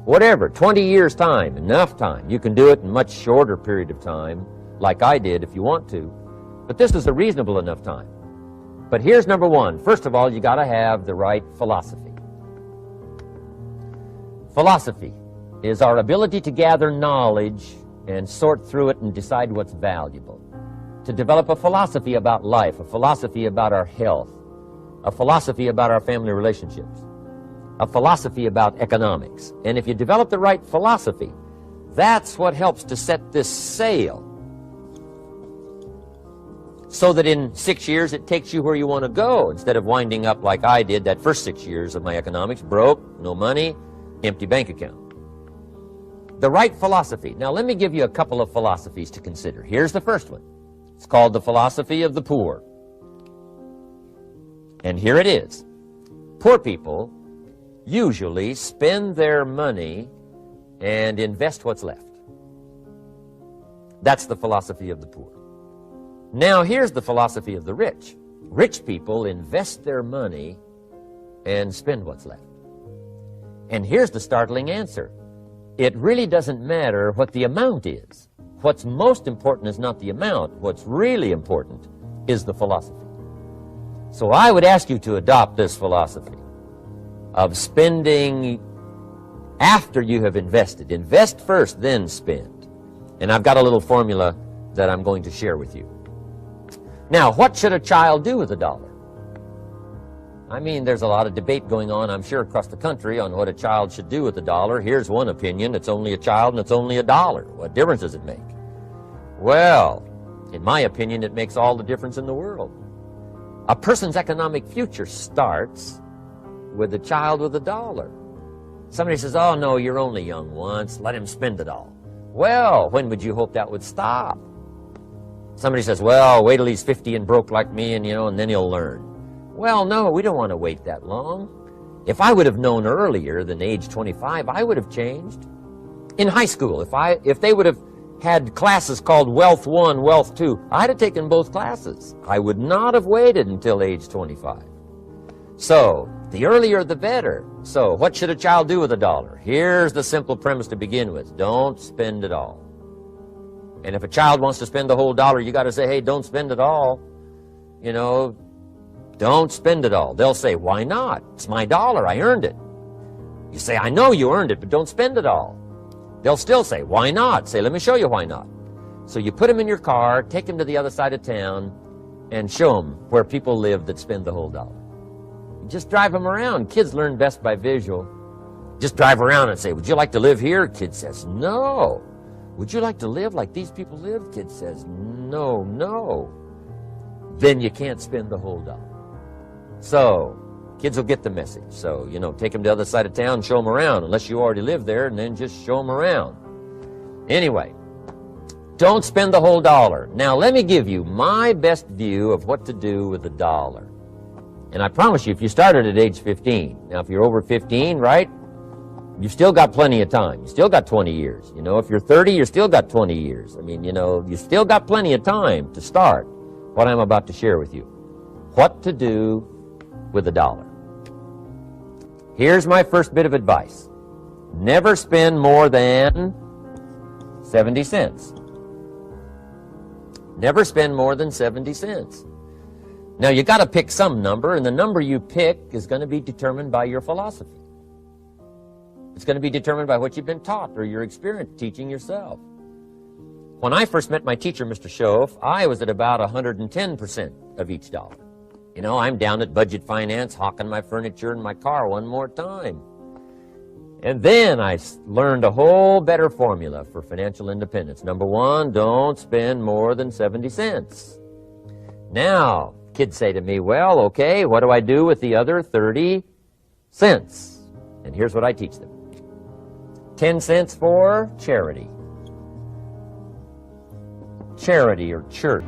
whatever, 20 years time, enough time. You can do it in a much shorter period of time, like I did if you want to. But this is a reasonable enough time. But here's number one. First of all, you got to have the right philosophy. Philosophy is our ability to gather knowledge and sort through it and decide what's valuable. To develop a philosophy about life, a philosophy about our health, a philosophy about our family relationships, a philosophy about economics. And if you develop the right philosophy, that's what helps to set this sail, so that in 6 years it takes you where you want to go, instead of winding up like I did that first 6 years of my economics, broke, no money, empty bank account. The right philosophy. Now let me give you a couple of philosophies to consider. Here's the first one. It's called the philosophy of the poor. And here it is. Poor people usually spend their money and invest what's left. That's the philosophy of the poor. Now, here's the philosophy of the rich. Rich people invest their money and spend what's left. And here's the startling answer. It really doesn't matter what the amount is. What's most important is not the amount. What's really important is the philosophy. So I would ask you to adopt this philosophy of spending after you have invested. Invest first, then spend. And I've got a little formula that I'm going to share with you. Now, what should a child do with a dollar? I mean, there's a lot of debate going on, I'm sure, across the country on what a child should do with a dollar. Here's one opinion. It's only a child and it's only a dollar. What difference does it make? Well, in my opinion, it makes all the difference in the world. A person's economic future starts with a child with a dollar. Somebody says, oh, no, you're only young once. Let him spend it all. Well, when would you hope that would stop? Somebody says, well, wait till he's 50 and broke like me, and then he'll learn. Well, no, we don't want to wait that long. If I would have known earlier than age 25, I would have changed. In high school, if they would have had classes called Wealth 1, Wealth 2, I'd have taken both classes. I would not have waited until age 25. So, the earlier the better. So, what should a child do with a dollar? Here's the simple premise to begin with. Don't spend it all. And if a child wants to spend the whole dollar, you got to say, hey, don't spend it all. Don't spend it all. They'll say, why not? It's my dollar. I earned it. You say, I know you earned it, but don't spend it all. They'll still say, why not? Say, let me show you why not. So you put them in your car, take them to the other side of town, and show them where people live that spend the whole dollar. You just drive them around. Kids learn best by visual. Just drive around and say, would you like to live here? Kid says, no. Would you like to live like these people live? Kid says, no, no. Then you can't spend the whole dollar. So kids will get the message. So, take them to the other side of town, show them around, unless you already live there, and then just show them around. Anyway, don't spend the whole dollar. Now, let me give you my best view of what to do with the dollar. And I promise you, if you started at age 15, now if you're over 15, right, you've still got plenty of time. You still got 20 years. If you're 30, you still got 20 years. I mean, you still got plenty of time to start what I'm about to share with you. What to do with the dollar. Here's my first bit of advice. Never spend more than 70 cents. Never spend more than 70 cents. Now, you got to pick some number, and the number you pick is going to be determined by your philosophy. It's going to be determined by what you've been taught or your experience teaching yourself. When I first met my teacher, Mr. Schoaf, I was at about 110% of each dollar. I'm down at budget finance, hawking my furniture and my car one more time. And then I learned a whole better formula for financial independence. Number one, don't spend more than 70 cents. Now, kids say to me, well, okay, what do I do with the other 30 cents? And here's what I teach them. 10 cents for charity. Charity or church.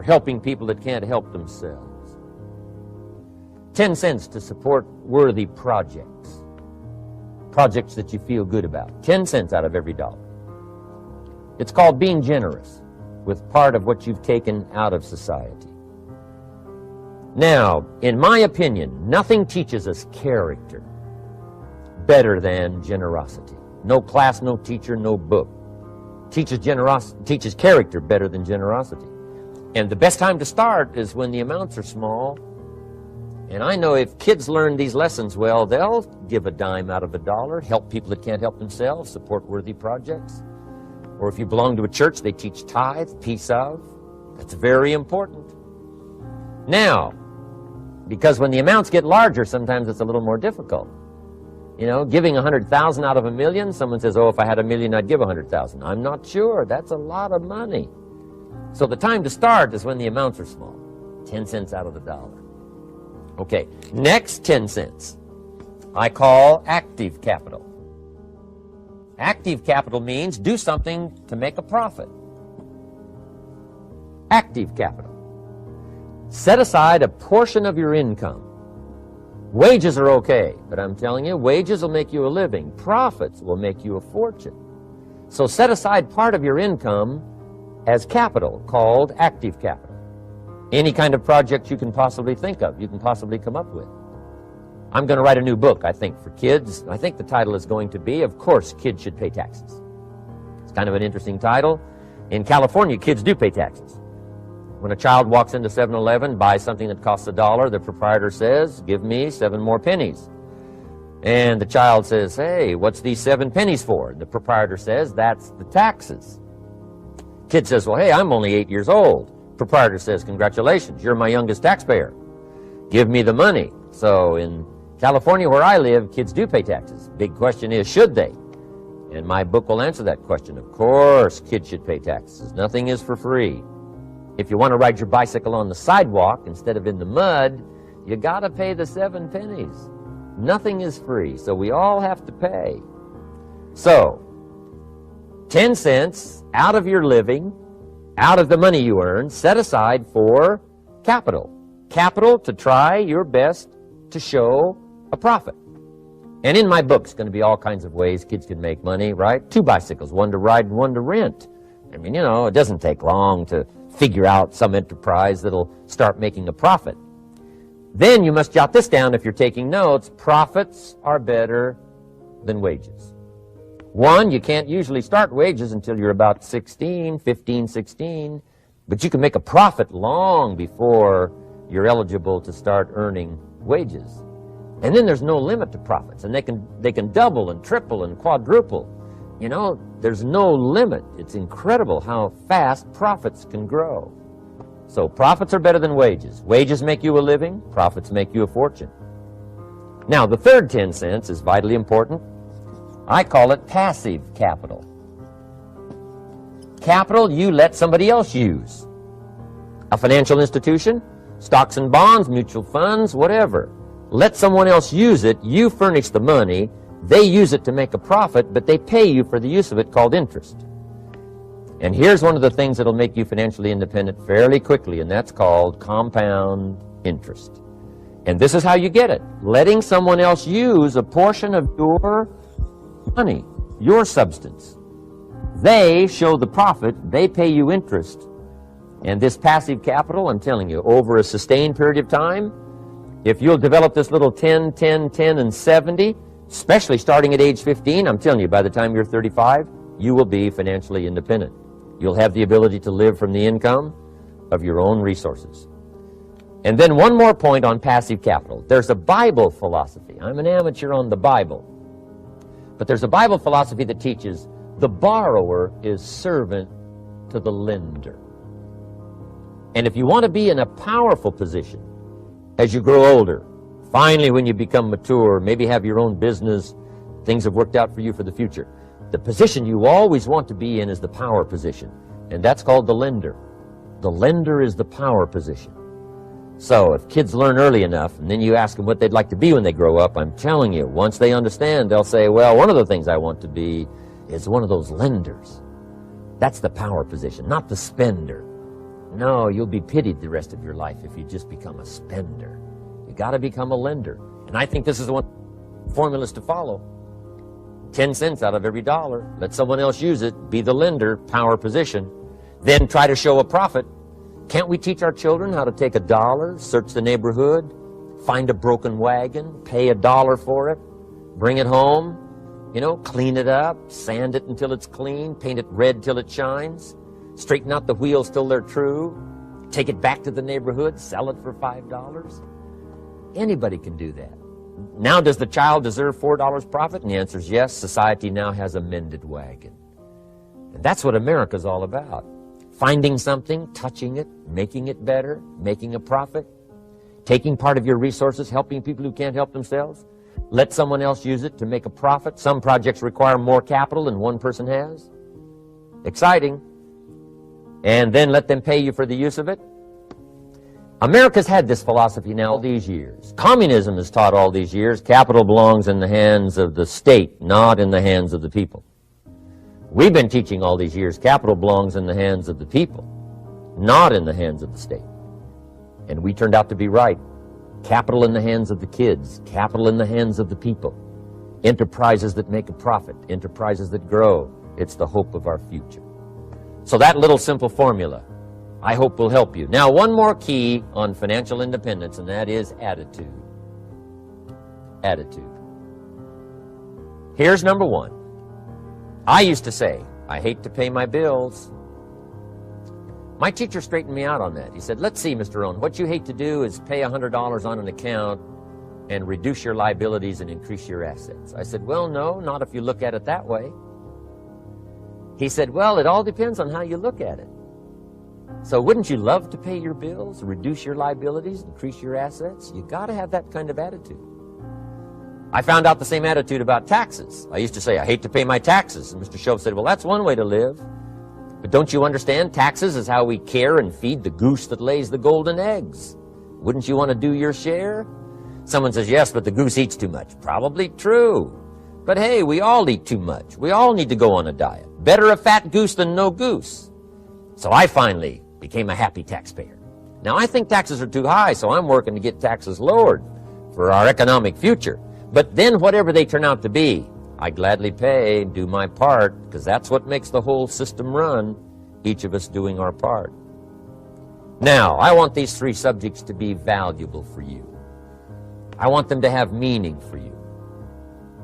Helping people that can't help themselves. 10 cents to support worthy projects. Projects that you feel good about. 10 cents out of every dollar. It's called being generous with part of what you've taken out of society. Now, in my opinion, nothing teaches us character better than generosity. No class, no teacher, no book teaches character better than generosity. And the best time to start is when the amounts are small. And I know if kids learn these lessons well, they'll give a dime out of a dollar, help people that can't help themselves, support worthy projects. Or if you belong to a church, they teach tithe, piece of. That's very important. Now, because when the amounts get larger, sometimes it's a little more difficult. Giving 100,000 out of a million, someone says, oh, if I had a million, I'd give 100,000. I'm not sure. That's a lot of money. So the time to start is when the amounts are small. 10 cents out of the dollar. Okay, next 10 cents I call active capital. Active capital means do something to make a profit. Active capital. Set aside a portion of your income. Wages are okay, but I'm telling you, wages will make you a living. Profits will make you a fortune. So set aside part of your income as capital, called active capital. Any kind of project you can possibly think of, you can possibly come up with. I'm going to write a new book, I think, for kids. I think the title is going to be, Of Course Kids Should Pay Taxes. It's kind of an interesting title. In California, kids do pay taxes. When a child walks into 7-Eleven, buys something that costs $1, the proprietor says, give me 7 more pennies. And the child says, hey, what's these 7 pennies for? The proprietor says, that's the taxes. Kid says, well, hey, I'm only 8 years old. Proprietor says, congratulations, you're my youngest taxpayer. Give me the money. So in California, where I live, kids do pay taxes. Big question is, should they? And my book will answer that question. Of course, kids should pay taxes. Nothing is for free. If you want to ride your bicycle on the sidewalk instead of in the mud, you got to pay the 7 pennies. Nothing is free, so we all have to pay. So, 10 cents out of your living, out of the money you earn, set aside for capital. Capital to try your best to show a profit. And in my book, it's going to be all kinds of ways kids can make money, right? 2 bicycles, one to ride and one to rent. I mean, you know, it doesn't take long to figure out some enterprise that'll start making a profit. Then you must jot this down if you're taking notes. Profits are better than wages. 1, you can't usually start wages until you're about 16, 15, 16, but you can make a profit long before you're eligible to start earning wages. And then there's no limit to profits, and they can double and triple and quadruple. You know, there's no limit. It's incredible how fast profits can grow. So profits are better than wages. Wages make you a living, profits make you a fortune. Now, the third 10 cents is vitally important. I call it passive capital. Capital you let somebody else use. A financial institution, stocks and bonds, mutual funds, whatever. Let someone else use it. You furnish the money. They use it to make a profit, but they pay you for the use of it, called interest. And here's one of the things that'll make you financially independent fairly quickly, and that's called compound interest. And this is how you get it. Letting someone else use a portion of your money, your substance. They show the profit, they pay you interest. And this passive capital, I'm telling you, over a sustained period of time, if you'll develop this little 10, 10, 10, and 70, especially starting at age 15, I'm telling you, by the time you're 35, you will be financially independent. You'll have the ability to live from the income of your own resources. And then one more point on passive capital. There's a Bible philosophy. I'm an amateur on the Bible. But there's a Bible philosophy that teaches the borrower is servant to the lender. And if you want to be in a powerful position as you grow older, finally when you become mature, maybe have your own business, things have worked out for you for the future, the position you always want to be in is the power position, and that's called the lender. The lender is the power position. So if kids learn early enough, and then you ask them what they'd like to be when they grow up, I'm telling you, once they understand, they'll say, well, one of the things I want to be is one of those lenders. That's the power position, not the spender. No, you'll be pitied the rest of your life if you just become a spender. You got to become a lender. And I think this is the one formulas to follow. 10 cents out of every dollar. Let someone else use it. Be the lender, power position. Then try to show a profit. Can't we teach our children how to take $1, search the neighborhood, find a broken wagon, pay $1 for it, bring it home, you know, clean it up, sand it until it's clean, paint it red till it shines, straighten out the wheels till they're true, take it back to the neighborhood, sell it for $5? Anybody can do that. Now, does the child deserve $4 profit? And the answer is yes. Society now has a mended wagon. And that's what America's all about. Finding something, touching it, making it better, making a profit, taking part of your resources, helping people who can't help themselves. Let someone else use it to make a profit. Some projects require more capital than one person has. Exciting. And then let them pay you for the use of it. America's had this philosophy now all these years. Communism has taught all these years capital belongs in the hands of the state, not in the hands of the people. We've been teaching all these years capital belongs in the hands of the people, not in the hands of the state. And we turned out to be right. Capital in the hands of the kids, capital in the hands of the people. Enterprises that make a profit, enterprises that grow. It's the hope of our future. So that little simple formula, I hope, will help you. Now, one more key on financial independence, and that is attitude. Attitude. Here's number one. I used to say, I hate to pay my bills. My teacher straightened me out on that. He said, let's see, Mr. Rohn, what you hate to do is pay $100 on an account and reduce your liabilities and increase your assets. I said, well, no, not if you look at it that way. He said, well, it all depends on how you look at it. So wouldn't you love to pay your bills, reduce your liabilities, increase your assets? You got to have that kind of attitude. I found out the same attitude about taxes. I used to say, I hate to pay my taxes. And Mr. Shoaff said, well, that's one way to live. But don't you understand? Taxes is how we care and feed the goose that lays the golden eggs. Wouldn't you want to do your share? Someone says, yes, but the goose eats too much. Probably true. But hey, we all eat too much. We all need to go on a diet. Better a fat goose than no goose. So I finally became a happy taxpayer. Now, I think taxes are too high, so I'm working to get taxes lowered for our economic future. But then whatever they turn out to be, I gladly pay and do my part, because that's what makes the whole system run, each of us doing our part. Now, I want these three subjects to be valuable for you. I want them to have meaning for you.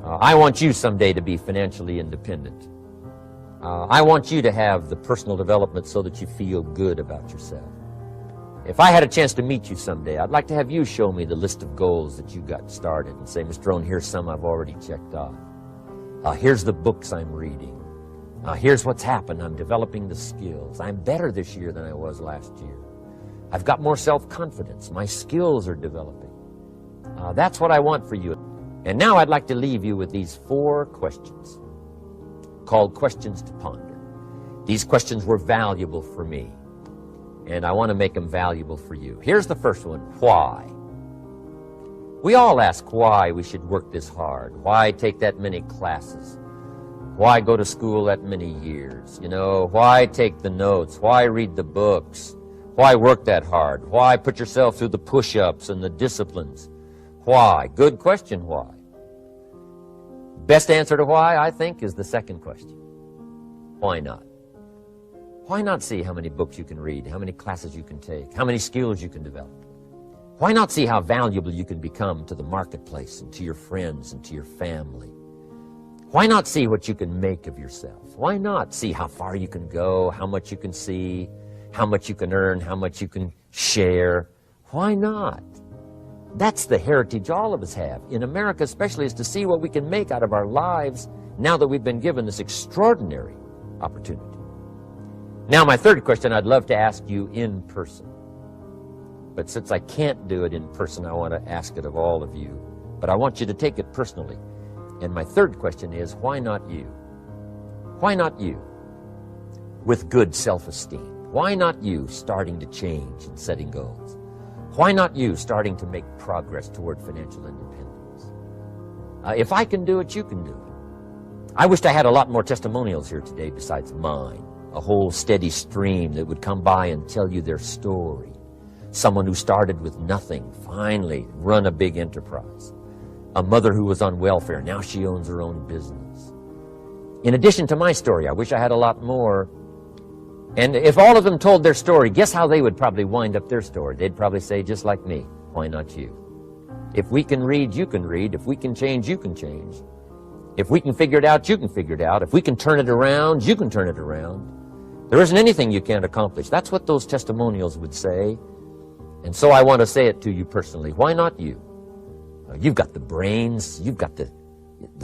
I want you someday to be financially independent. I want you to have the personal development so that you feel good about yourself. If I had a chance to meet you someday, I'd like to have you show me the list of goals that you got started and say, Mr. Rohn, here's some I've already checked off. Here's the books I'm reading. Here's what's happened. I'm developing the skills. I'm better this year than I was last year. I've got more self-confidence. My skills are developing. That's what I want for you. And now I'd like to leave you with these 4 questions called questions to ponder. These questions were valuable for me, and I want to make them valuable for you. Here's the first one, why? We all ask why we should work this hard. Why take that many classes? Why go to school that many years? You know, why take the notes? Why read the books? Why work that hard? Why put yourself through the push-ups and the disciplines? Why? Good question, why? Best answer to why, I think, is the second question. Why not? Why not see how many books you can read, how many classes you can take, how many skills you can develop? Why not see how valuable you can become to the marketplace and to your friends and to your family? Why not see what you can make of yourself? Why not see how far you can go, how much you can see, how much you can earn, how much you can share? Why not? That's the heritage all of us have, in America especially, is to see what we can make out of our lives now that we've been given this extraordinary opportunity. Now, my third question I'd love to ask you in person. But since I can't do it in person, I want to ask it of all of you. But I want you to take it personally. And my third question is, why not you? Why not you? With good self-esteem. Why not you starting to change and setting goals? Why not you starting to make progress toward financial independence? If I can do it, you can do it. I wished I had a lot more testimonials here today besides mine. A whole steady stream that would come by and tell you their story. Someone who started with nothing, finally run a big enterprise. A mother who was on welfare, now she owns her own business. In addition to my story, I wish I had a lot more. And if all of them told their story, guess how they would probably wind up their story? They'd probably say, just like me, why not you? If we can read, you can read. If we can change, you can change. If we can figure it out, you can figure it out. If we can turn it around, you can turn it around. There isn't anything you can't accomplish. That's what those testimonials would say. And so I want to say it to you personally. Why not you? You've got the brains. You've got the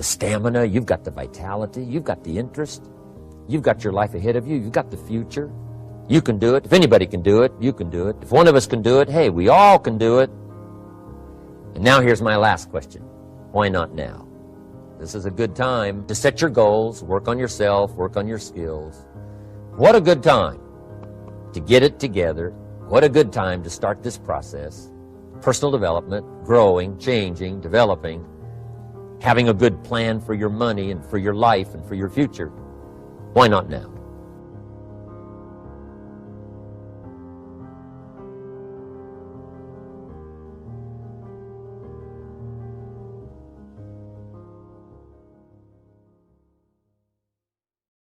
stamina. You've got the vitality. You've got the interest. You've got your life ahead of you. You've got the future. You can do it. If anybody can do it, you can do it. If one of us can do it, hey, we all can do it. And now here's my last question. Why not now? This is a good time to set your goals, work on yourself, work on your skills. What a good time to get it together. What a good time to start this process. Personal development, growing, changing, developing, having a good plan for your money and for your life and for your future. Why not now?